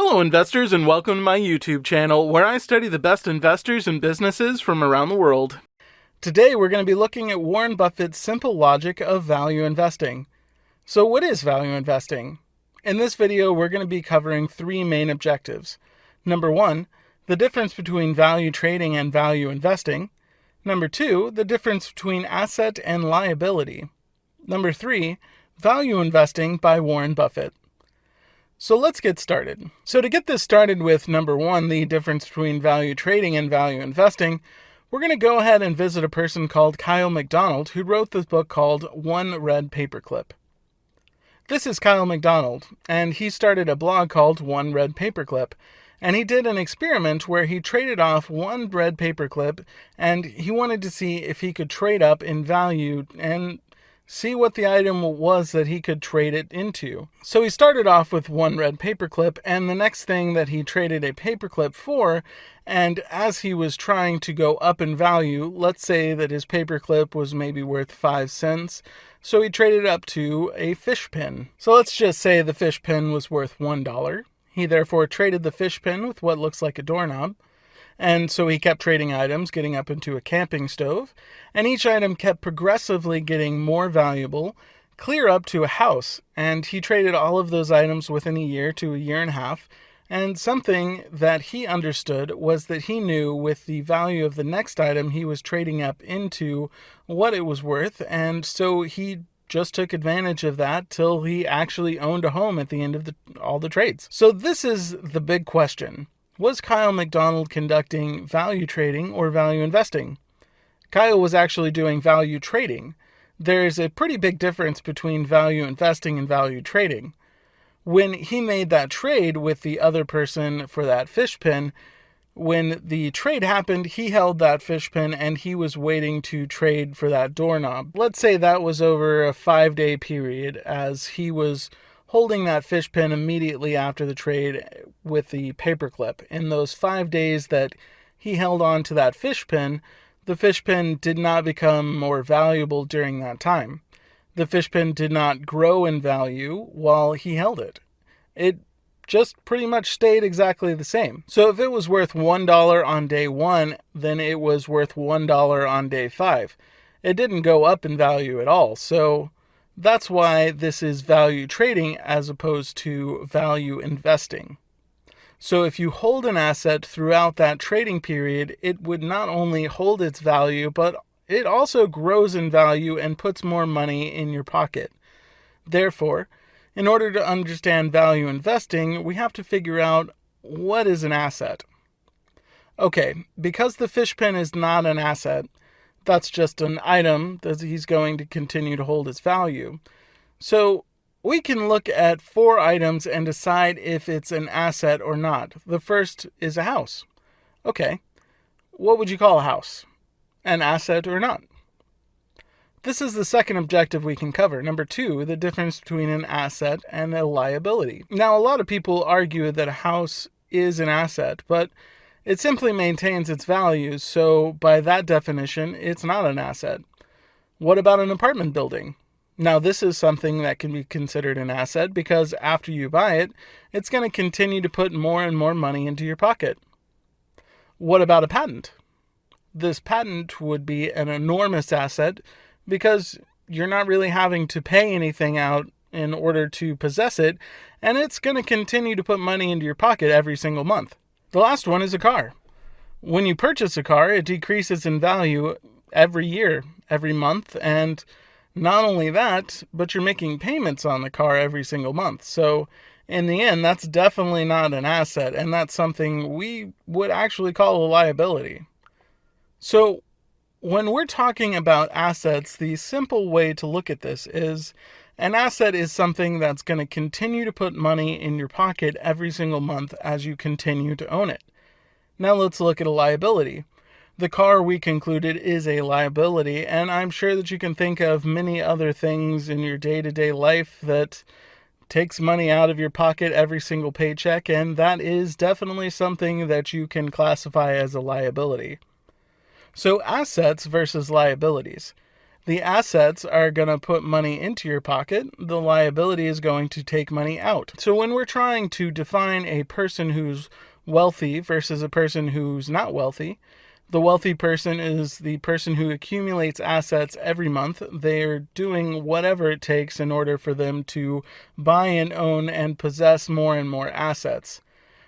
Hello investors and welcome to my YouTube channel where I study the best investors and businesses from around the world. Today we're going to be looking at Warren Buffett's simple logic of value investing. So what is value investing? In this video we're going to be covering three main objectives. Number one, the difference between value trading and value investing. Number two, the difference between asset and liability. Number three, value investing by Warren Buffett. So let's get started. So to get this started with number one, the difference between value trading and value investing, we're going to go ahead and visit a person called Kyle McDonald who wrote this book called One Red Paperclip. This is Kyle McDonald, and he started a blog called One Red Paperclip, and he did an experiment where he traded off one red paperclip, and he wanted to see if he could trade up in value and see what the item was that he could trade it into. So he started off with one red paperclip, and the next thing that he traded a paperclip for, and as he was trying to go up in value, let's say that his paperclip was maybe worth 5 cents, so he traded up to a fish pin. So let's just say the fish pin was worth $1. He therefore traded the fish pin with what looks like a doorknob. And so he kept trading items, getting up into a camping stove, and each item kept progressively getting more valuable, clear up to a house, and he traded all of those items within a year to a year and a half, and something that he understood was that he knew with the value of the next item he was trading up into what it was worth, and so he just took advantage of that till he actually owned a home at the end of all the trades. So this is the big question. Was Kyle McDonald conducting value trading or value investing? Kyle was actually doing value trading. There's a pretty big difference between value investing and value trading. When he made that trade with the other person for that fish pin, when the trade happened, he held that fish pin and he was waiting to trade for that doorknob. Let's say that was over a 5-day period as he was holding that fish pin immediately after the trade with the paperclip. In those 5 days that he held on to that fish pin, the fish pin did not become more valuable during that time. The fish pin did not grow in value while he held it. It just pretty much stayed exactly the same. So if it was worth $1 on day 1, then it was worth $1 on day 5. It didn't go up in value at all. So that's why this is value trading as opposed to value investing. So if you hold an asset throughout that trading period, it would not only hold its value, but it also grows in value and puts more money in your pocket. Therefore, in order to understand value investing, we have to figure out what is an asset. Okay, because the fish pin is not an asset, that's just an item that he's going to continue to hold its value. So we can look at 4 items and decide if it's an asset or not. The first is a house. Okay, what would you call a house? An asset or not? This is the second objective we can cover. Number 2, the difference between an asset and a liability. Now, a lot of people argue that a house is an asset, but it simply maintains its values, so by that definition, it's not an asset. What about an apartment building? Now, this is something that can be considered an asset because after you buy it, it's going to continue to put more and more money into your pocket. What about a patent? This patent would be an enormous asset because you're not really having to pay anything out in order to possess it, and it's going to continue to put money into your pocket every single month. The last one is a car. When you purchase a car, it decreases in value every year, every month, and not only that, but you're making payments on the car every single month. So in the end, that's definitely not an asset, and that's something we would actually call a liability. So when we're talking about assets, the simple way to look at this is an asset is something that's going to continue to put money in your pocket every single month as you continue to own it. Now let's look at a liability. The car, we concluded, is a liability, and I'm sure that you can think of many other things in your day-to-day life that takes money out of your pocket every single paycheck, and that is definitely something that you can classify as a liability. So assets versus liabilities. The assets are going to put money into your pocket. The liability is going to take money out. So when we're trying to define a person who's wealthy versus a person who's not wealthy, the wealthy person is the person who accumulates assets every month. They're doing whatever it takes in order for them to buy and own and possess more and more assets.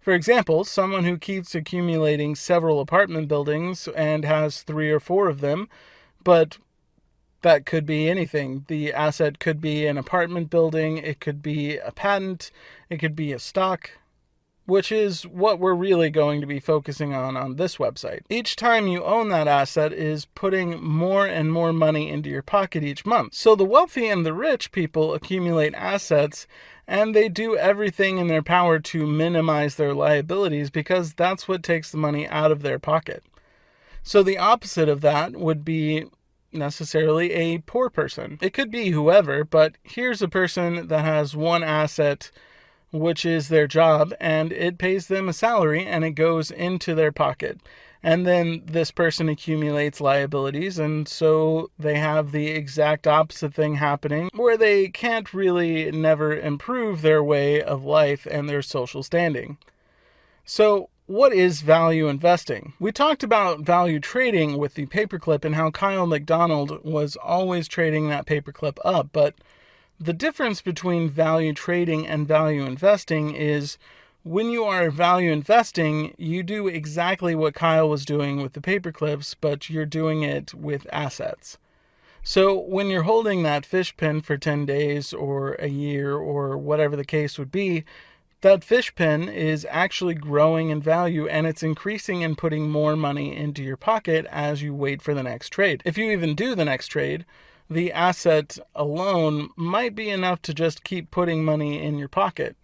For example, someone who keeps accumulating several apartment buildings and has 3 or 4 of them, but that could be anything. The asset could be an apartment building, it could be a patent, it could be a stock, which is what we're really going to be focusing on this website. Each time you own that asset is putting more and more money into your pocket each month. So the wealthy and the rich people accumulate assets, and they do everything in their power to minimize their liabilities because that's what takes the money out of their pocket. So the opposite of that would be necessarily a poor person. It could be whoever, but here's a person that has one asset, which is their job, and it pays them a salary and it goes into their pocket. And then this person accumulates liabilities, and so they have the exact opposite thing happening where they can't really never improve their way of life and their social standing. So what is value investing? We talked about value trading with the paperclip and how Kyle McDonald was always trading that paperclip up, but the difference between value trading and value investing is when you are value investing, you do exactly what Kyle was doing with the paperclips, but you're doing it with assets. So when you're holding that fish pin for 10 days or a year or whatever the case would be, that fish pin is actually growing in value and it's increasing and putting more money into your pocket as you wait for the next trade. If you even do the next trade, the asset alone might be enough to just keep putting money in your pocket.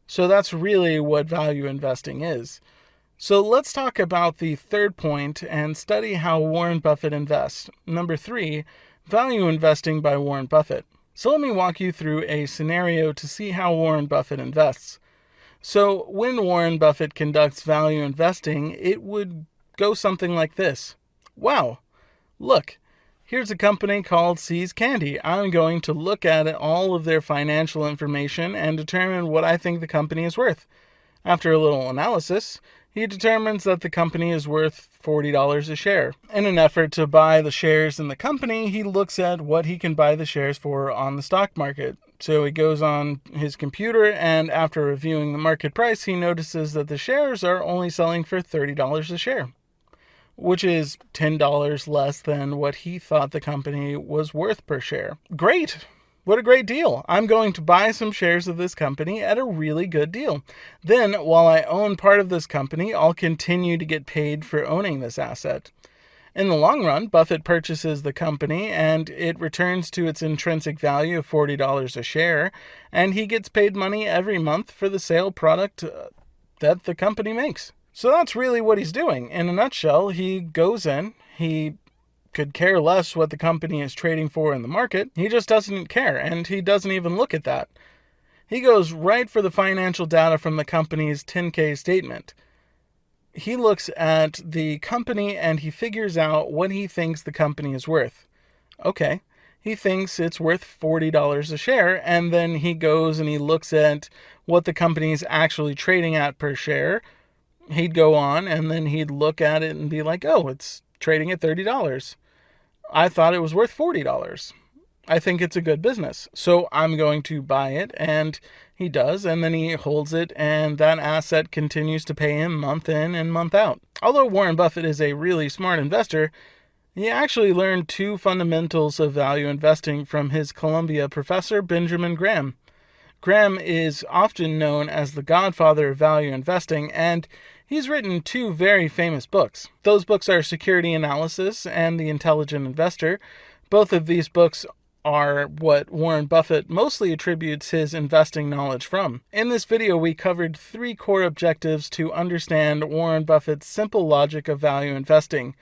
So that's really what value investing is. So let's talk about the third point and study how Warren Buffett invests. Number 3, value investing by Warren Buffett. So let me walk you through a scenario to see how Warren Buffett invests. So when Warren Buffett conducts value investing, it would go something like this. Wow, look, here's a company called See's Candy. I'm going to look at all of their financial information and determine what I think the company is worth. After a little analysis, he determines that the company is worth $40 a share. In an effort to buy the shares in the company, he looks at what he can buy the shares for on the stock market. So he goes on his computer, and after reviewing the market price, he notices that the shares are only selling for $30 a share, which is $10 less than what he thought the company was worth per share. Great! What a great deal. I'm going to buy some shares of this company at a really good deal. Then, while I own part of this company, I'll continue to get paid for owning this asset. In the long run, Buffett purchases the company and it returns to its intrinsic value of $40 a share, and he gets paid money every month for the sale product that the company makes. So that's really what he's doing. In a nutshell, he goes in, he could care less what the company is trading for in the market. He just doesn't care, and he doesn't even look at that. He goes right for the financial data from the company's 10K statement. He looks at the company and he figures out what he thinks the company is worth. Okay, he thinks it's worth $40 a share, and then he goes and he looks at what the company is actually trading at per share. He'd go on and then he'd look at it and be like, oh, it's trading at $30. I thought it was worth $40. I think it's a good business, so I'm going to buy it, and he does, and then he holds it, and that asset continues to pay him month in and month out. Although Warren Buffett is a really smart investor, he actually learned 2 fundamentals of value investing from his Columbia professor, Benjamin Graham. Graham is often known as the godfather of value investing, and he's written 2 very famous books. Those books are Security Analysis and The Intelligent Investor. Both of these books are what Warren Buffett mostly attributes his investing knowledge from. In this video, we covered 3 core objectives to understand Warren Buffett's simple logic of value investing.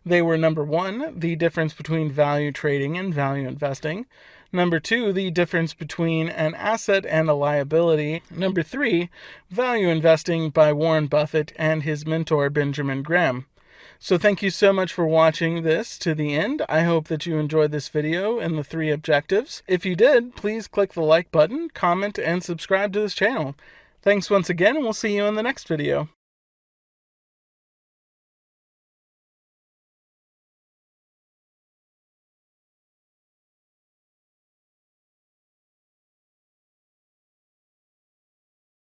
They were number 1, the difference between value trading and value investing. Number 2, the difference between an asset and a liability. Number 3, value investing by Warren Buffett and his mentor Benjamin Graham. So thank you so much for watching this to the end. I hope that you enjoyed this video and the 3 objectives. If you did, please click the like button, comment, and subscribe to this channel. Thanks once again, and we'll see you in the next video.